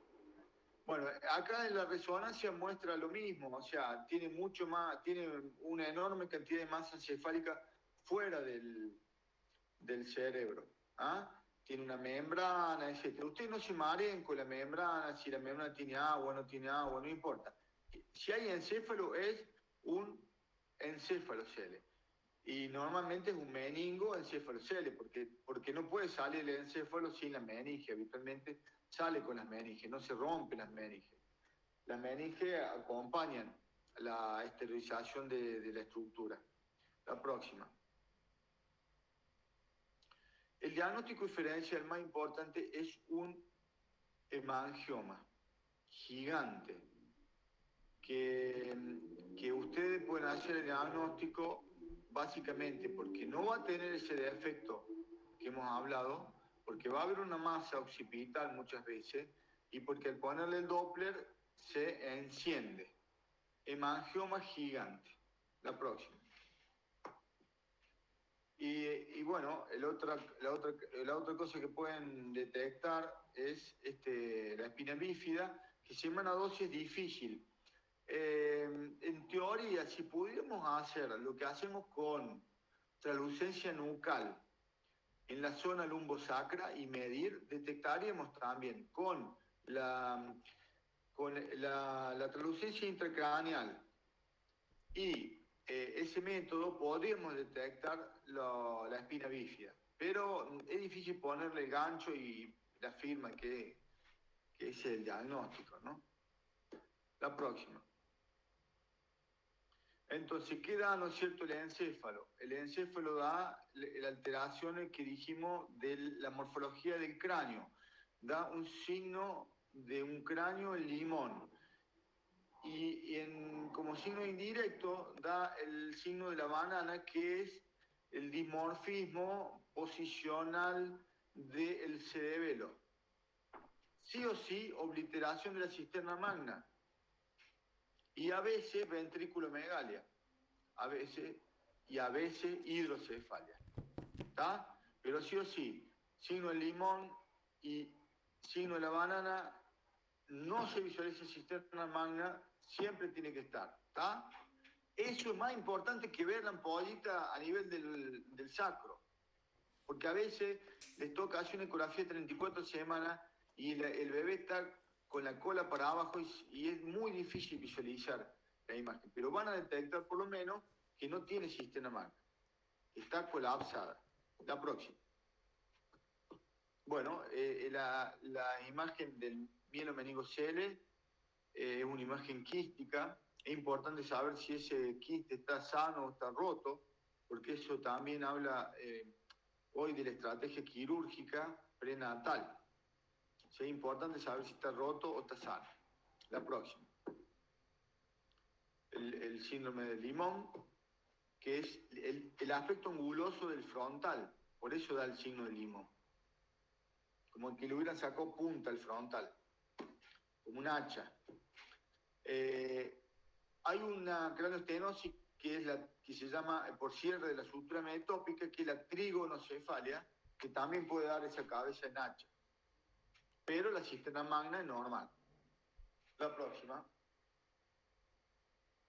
Bueno, acá en la resonancia muestra lo mismo, o sea, tiene mucho más, tiene una enorme cantidad de masa encefálica fuera del cerebro. ¿Ah? Tiene una membrana, etc. Ustedes no se mareen con la membrana, si la membrana tiene agua, no tiene agua, no importa. Si hay encéfalo, es un encéfalo-cele. Y normalmente es un meningo encéfalo-cele, porque no puede salir el encéfalo sin la meninge. Habitualmente sale con las meninges, no se rompen las meninges. Las meninges acompañan la esterilización de la estructura. La próxima. El diagnóstico diferencial más importante es un hemangioma gigante, que ustedes pueden hacer el diagnóstico básicamente porque no va a tener ese defecto que hemos hablado, porque va a haber una masa occipital muchas veces y porque al ponerle el Doppler se enciende. Hemangioma gigante. La próxima. Y bueno, la otra cosa que pueden detectar es la espina bífida, que semana 12 es difícil. En teoría, si pudiéramos hacer lo que hacemos con translucencia nucal en la zona lumbosacra y medir, detectaríamos también con la translucencia intracraneal y ese método podríamos detectar la espina bífida, pero es difícil ponerle el gancho y la firma que es el diagnóstico, ¿no? La próxima. Entonces, ¿qué da, no es cierto, el encéfalo? El encéfalo da la alteración que dijimos de la morfología del cráneo. Da un signo de un cráneo en limón. Y como signo indirecto da el signo de la banana, que es el dimorfismo posicional del cerebelo. Sí o sí, obliteración de la cisterna magna. Y a veces ventriculomegalia. A veces hidrocefalia. ¿Está? Pero sí o sí, signo del limón y signo de la banana, no se visualiza cisterna magna, siempre tiene que estar, ¿está? Eso es más importante que ver la ampollita a nivel del sacro, porque a veces les toca hacer una ecografía de 34 semanas y el bebé está con la cola para abajo y es muy difícil visualizar la imagen, pero van a detectar por lo menos que no tiene cisterna magna, está colapsada. La próxima. Bueno, la imagen del mielomeningocele es una imagen quística. Es importante saber si ese quiste está sano o está roto, porque eso también habla hoy de la estrategia quirúrgica prenatal. Es importante saber si está roto o está sano. La próxima. El síndrome del limón, que es el aspecto anguloso del frontal, por eso da el signo del limón. Como que le hubieran sacado punta al frontal, como un hacha. Hay una craneoestenosis que se llama por cierre de la sutura metópica, que es la trigonocefalia, que también puede dar esa cabeza en hacha. Pero la cisterna magna es normal. La próxima.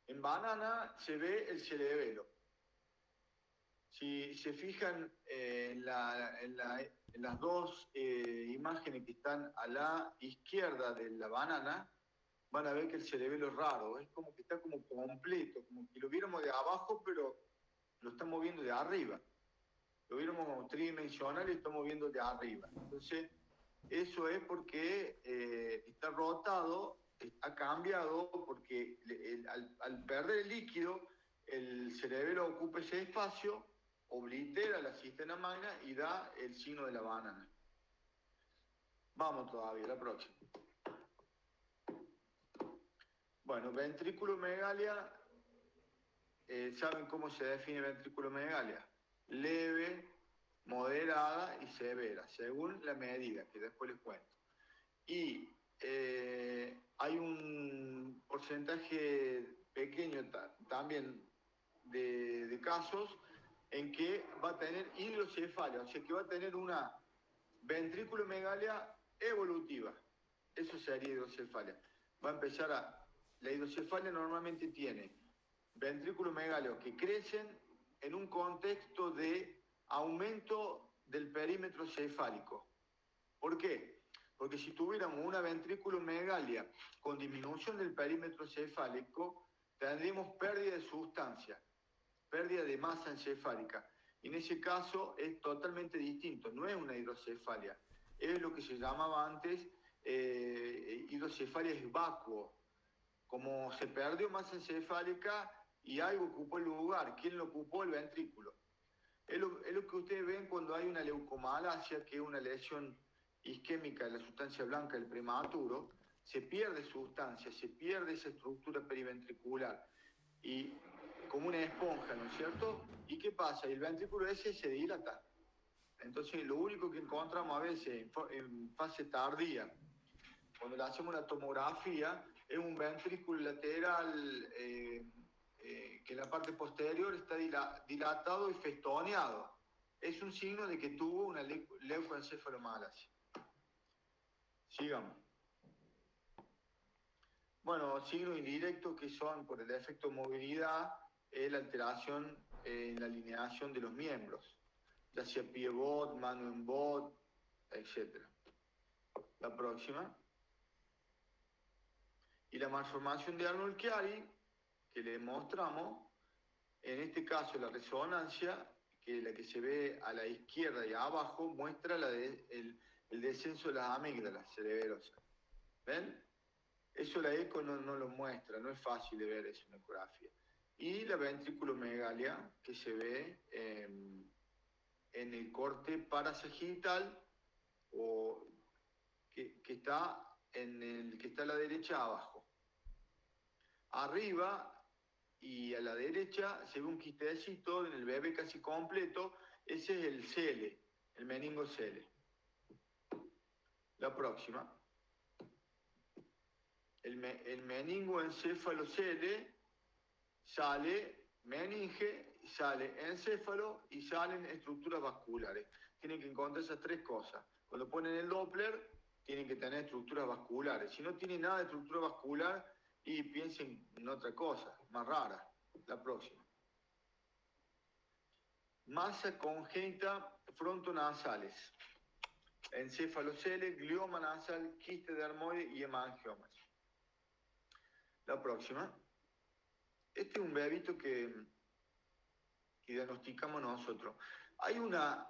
En banana se ve el cerebelo. Si se fijan en las dos imágenes que están a la izquierda de la banana, van a ver que el cerebelo es raro, es como que está como completo, como que lo viéramos de abajo, pero lo estamos viendo de arriba. Lo viéramos tridimensional y estamos viendo de arriba. Entonces, eso es porque está rotado, ha cambiado, porque al perder el líquido, el cerebelo ocupa ese espacio, oblitera la cisterna magna y da el signo de la banana. Vamos todavía, la próxima. Bueno, ventrículomegalia, ¿saben cómo se define ventrículomegalia? Leve, moderada y severa, según la medida, que después les cuento. Y hay un porcentaje pequeño también de casos en que va a tener hidrocefalia, o sea que va a tener una ventrículomegalia evolutiva. Eso sería hidrocefalia. Va a empezar la hidrocefalia normalmente tiene ventrículomegalios que crecen en un contexto de aumento del perímetro cefálico. ¿Por qué? Porque si tuviéramos una ventrículomegalia con disminución del perímetro cefálico, tendríamos pérdida de sustancia, pérdida de masa encefálica. Y en ese caso es totalmente distinto, no es una hidrocefalia, es lo que se llamaba antes hidrocefalia es vacuo. Como se perdió masa encefálica y algo ocupó el lugar, ¿quién lo ocupó? El ventrículo. Es lo que ustedes ven cuando hay una leucomalacia, que es una lesión isquémica de la sustancia blanca del prematuro, se pierde sustancia, se pierde esa estructura periventricular, y como una esponja, ¿no es cierto? ¿Y qué pasa? El ventrículo ese se dilata. Entonces, lo único que encontramos a veces en fase tardía, cuando le hacemos una tomografía, es un ventrículo lateral que en la parte posterior está dilatado y festoneado. Es un signo de que tuvo una leucoencefalomalacia. Sigamos. Bueno, signos indirectos que son por el efecto de movilidad, la alteración en la alineación de los miembros, ya sea pie-bot, mano en bot, etc. La próxima. Y la malformación de Arnold-Chiari, que le mostramos, en este caso la resonancia, que la que se ve a la izquierda y abajo, muestra el descenso de las amígdalas cerebrosas. ¿Ven? Eso la eco no lo muestra, no es fácil de ver eso en ecografía. Y la ventrículomegalia, que se ve en el corte parasagital, o que está que está a la derecha abajo. Arriba y a la derecha se ve un quistecito en el bebé casi completo, ese es el cele, el meningo cele. La próxima. El meningoencéfalo-cele sale meninge, sale encéfalo y salen estructuras vasculares. Tienen que encontrar esas tres cosas. Cuando ponen el Doppler, tienen que tener estructuras vasculares. Si no tienen nada de estructura vascular, y piensen en otra cosa, más rara. La próxima. Masa congénita frontonasales. Encéfalo-cele, glioma nasal, quiste dermoide y hemangiomas. La próxima. Este es un bebito que diagnosticamos nosotros. Hay una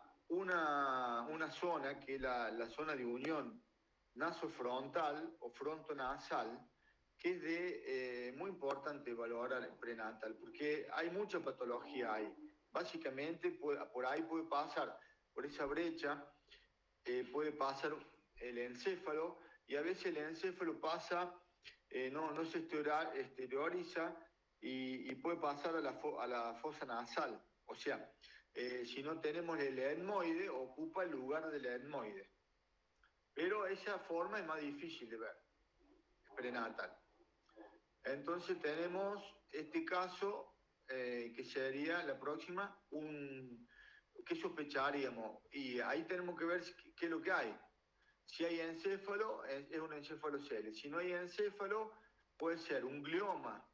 zona que es la zona de unión nasofrontal o frontonasal, que es muy importante valorar prenatal, porque hay mucha patología ahí. Básicamente, por ahí puede pasar, por esa brecha, puede pasar el encéfalo, y a veces el encéfalo pasa, no se exterioriza, y puede pasar a la fosa nasal. O sea, si no tenemos el etmoide, ocupa el lugar del etmoide. Pero esa forma es más difícil de ver, prenatal. Entonces tenemos este caso, que sería la próxima, ¿qué sospecharíamos? Y ahí tenemos que ver qué es lo que hay. Si hay encéfalo, es un encéfalo-cele. Si no hay encéfalo, puede ser un glioma.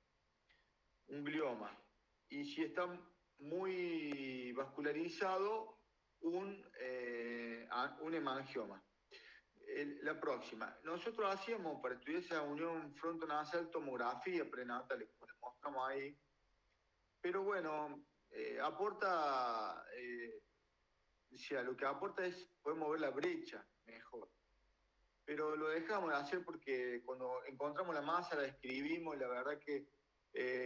Y si está muy vascularizado, un hemangioma. La próxima. Nosotros hacíamos para estudiar esa unión frontonasal tomografía prenatal, como les mostramos ahí. Pero bueno, aporta, decía, lo que aporta es poder mover la brecha mejor. Pero lo dejamos de hacer porque cuando encontramos la masa, la escribimos, y la verdad que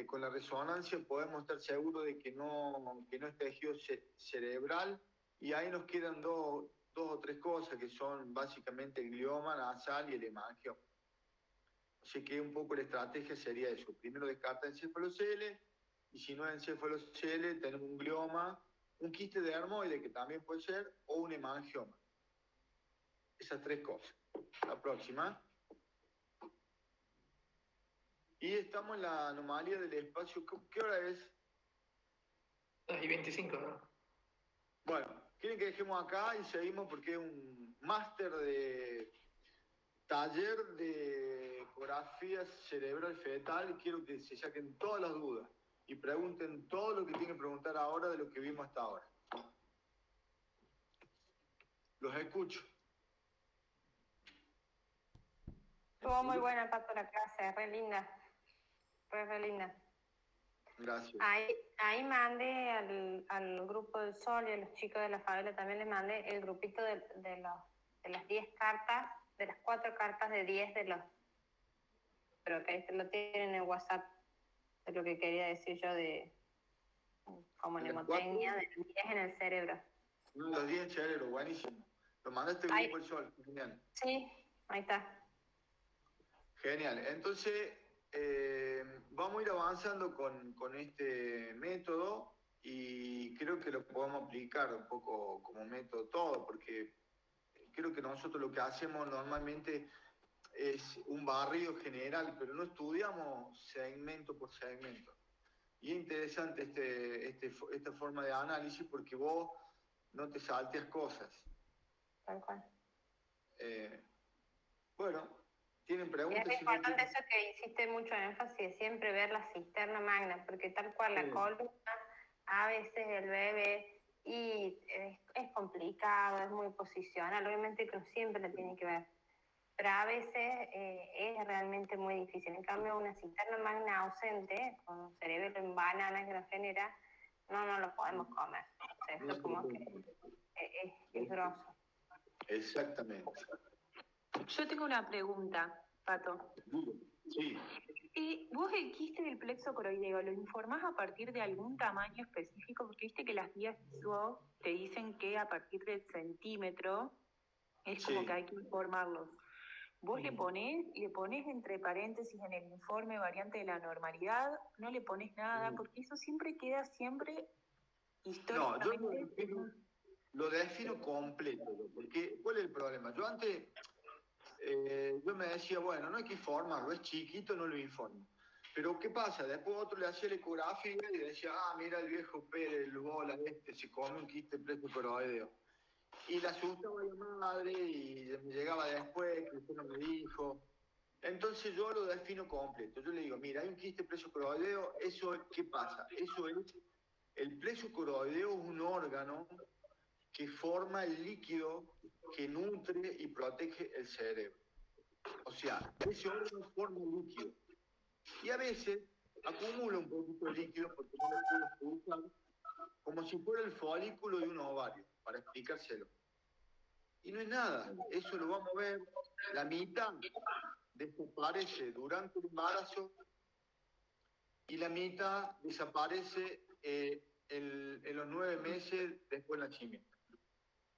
con la resonancia podemos estar seguros de que no es tejido cerebral, y ahí nos quedan dos o tres cosas que son básicamente el glioma nasal y el hemangioma. Así que un poco la estrategia sería eso. Primero descarta encefalocele, y si no es encefalocele, tenemos un glioma, un quiste de dermoide, que también puede ser, o un hemangioma. Esas tres cosas. La próxima. Y estamos en la anomalía del espacio. ¿Qué hora es?
2:25, ¿no?
Bueno, quieren que dejemos acá y seguimos porque es un máster de taller de ecografía cerebral fetal, y quiero que se saquen todas las dudas y pregunten todo lo que tienen que preguntar ahora de lo que vimos hasta ahora. Los escucho.
Estuvo muy buena, Pato, la clase, re linda. Fue re linda.
Gracias.
Ahí mandé al grupo del Sol y a los chicos de la favela también les mandé el grupito de las 10 cartas, de las 4 cartas de 10 de los... Pero que ahí lo tienen en WhatsApp, es lo que quería decir yo de como mnemotecnia, de los 10 en el cerebro.
No, los 10 en el cerebro, buenísimo. Lo mandaste al grupo del Sol, genial.
Sí, ahí está.
Genial. Entonces, vamos a ir avanzando con este método, y creo que lo podemos aplicar un poco como método todo, porque creo que nosotros lo que hacemos normalmente es un barrido general, pero no estudiamos segmento por segmento. Y es interesante esta forma de análisis porque vos no te salteas cosas.
Tal cual.
Bueno, ¿tienen preguntas?
Es importante eso que hiciste mucho énfasis, de siempre ver la cisterna magna, porque tal cual la columna, a veces el bebé, y es complicado, es muy posicional, obviamente que no siempre la tiene que ver, pero a veces es realmente muy difícil. En cambio, una cisterna magna ausente, con un cerebro en banana que nos genera, no lo podemos comer. O sea, eso como que es grosso.
Exactamente.
Yo tengo una pregunta, Pato.
Sí.
¿Vos el quiste del plexo coroideo lo informás a partir de algún tamaño específico? Porque viste que las guías SWOT te dicen que a partir del centímetro es como que hay que informarlos. ¿Vos le ponés entre paréntesis en el informe variante de la normalidad? ¿No le ponés nada? Porque eso siempre queda históricamente...
No, yo lo defino completo, porque ¿cuál es el problema? Yo antes... yo me decía, bueno, no hay que informarlo, es chiquito, no lo informo. Pero ¿qué pasa? Después otro le hacía la ecografía y decía, mira el viejo Pérez, el bola se come un quiste plexo coroideo. Y la asustaba a la madre y me llegaba después, que usted no me dijo. Entonces yo lo defino completo. Yo le digo, mira, hay un quiste plexo coroideo, eso, ¿qué pasa? Eso es, el plexo coroideo es un órgano que forma el líquido que nutre y protege el cerebro. O sea, ese órgano forma el líquido. Y a veces acumula un poquito de líquido porque no lo puede usar, como si fuera el folículo de un ovario, para explicárselo. Y no es nada, eso lo vamos a ver. La mitad desaparece durante el embarazo y la mitad desaparece en los 9 meses después del nacimiento.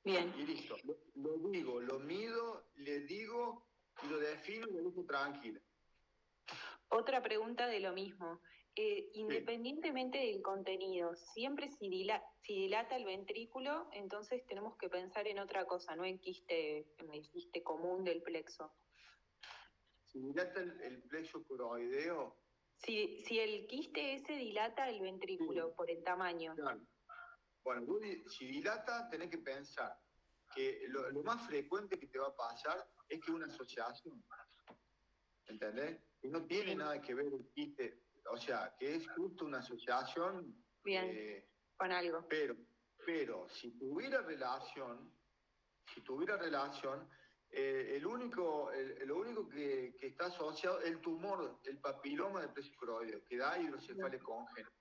Bien.
Y listo, lo digo, lo mido, le digo y lo defino y lo dejo tranquila.
Otra pregunta de lo mismo. Independientemente del contenido, siempre si dilata el ventrículo, entonces tenemos que pensar en otra cosa, no en el quiste común del plexo.
Si dilata el plexo coroideo...
Si el quiste ese dilata el ventrículo por el tamaño.
Claro. Bueno, si dilata, tenés que pensar que lo más frecuente que te va a pasar es que una asociación, ¿entendés? Que no tiene nada que ver el quiste, o sea, que es justo una asociación.
Con algo.
Pero si tuviera relación, lo único que está asociado es el tumor, el papiloma del plexo coroideo, que da hidrocefalia congénita.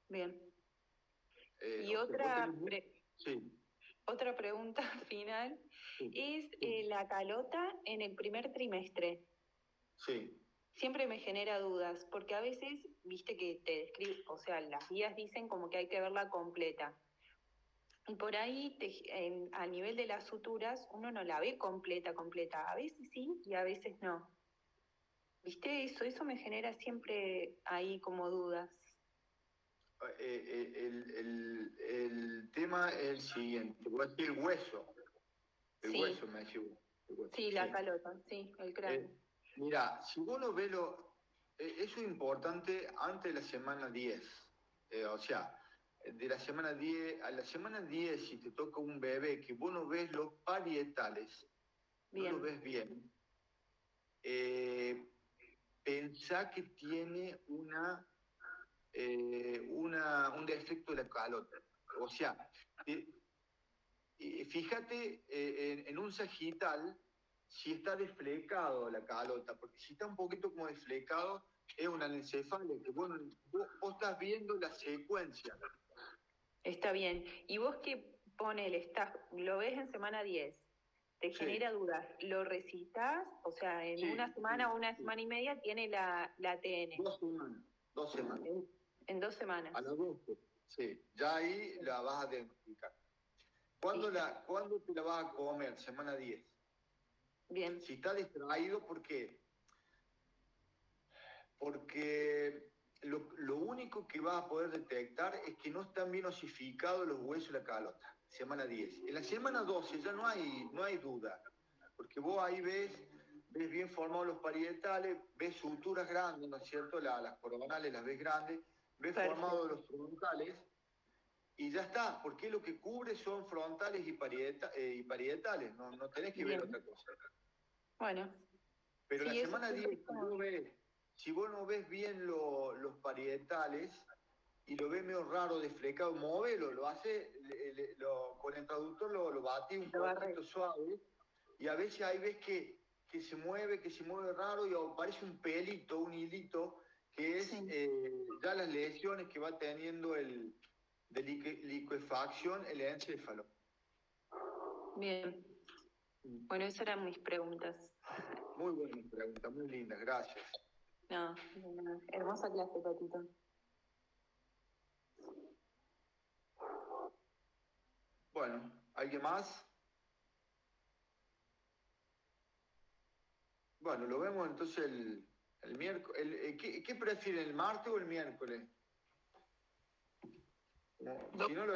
Bien. Y
o sea,
otra,
vos tenés sí,
otra pregunta final
sí,
es
sí,
la calota en el primer trimestre.
sí,
Siempre me genera dudas, porque a veces, viste que te describe, o sea, las guías dicen como que hay que verla completa. Y por ahí, a nivel de las suturas, uno no la ve completa, completa. A veces sí y a veces no. ¿Viste eso? Eso me genera siempre ahí como dudas.
el tema es el siguiente, voy a decir el
Sí,
hueso me decís vos, el hueso,
sí, la
sí.
calota, sí, el cráneo.
Mira, si vos lo ves, eso es importante antes de la semana 10. O sea, de la semana 10 a la semana 10, si te toca un bebé que vos no ves los parietales, no lo
Bien,
ves bien, eh, pensá que tiene un defecto de la calota. O sea, eh, fíjate en un sagital si está desflecado la calota, porque si está un poquito como desflecado, es una anencefalia, que vos estás viendo la secuencia.
está bien. ¿Y vos qué ponele? Lo ves en semana 10, te
Sí,
genera dudas. ¿Lo recitas? O sea, en una
sí,
semana
sí,
o una
sí.
semana y media tiene la TN.
2 semanas, 2 semanas.
En 2 semanas.
A las 12. Sí, ya ahí la vas a diagnosticar.
Listo.
¿Cuándo te la vas a comer? Semana 10.
Bien,
Si está distraído, ¿por qué? Porque lo único que vas a poder detectar es que no están bien osificados los huesos de la calota, semana 10. En la semana 12 ya no hay duda, porque vos ahí ves bien formados los parietales, ves suturas grandes, ¿no es cierto? Las coronales las ves grandes, ves formados
perfecto.
los frontales y ya está, porque lo que cubre son frontales y parietales, no tenés que ver
Bien.
otra cosa.
Bueno,
Pero la
sí, eso
semana
siempre
10,
es como...
si vos no ves bien los parietales y lo ves medio raro, desflecado, móvelo, lo hace, con el traductor lo batí un
Lo barré.
poquito suave y a veces ahí ves que se mueve raro y aparece un pelito, un hilito, que es
Sí,
ya las lesiones que va teniendo de liquefacción el encéfalo.
bien. Bueno, esas eran mis preguntas.
Muy buena pregunta, muy linda, gracias.
No, no, hermosa clase, Patito.
Bueno, ¿alguien más? Bueno, lo vemos entonces el miércoles. ¿Qué prefieren, el martes o el miércoles? Si no lo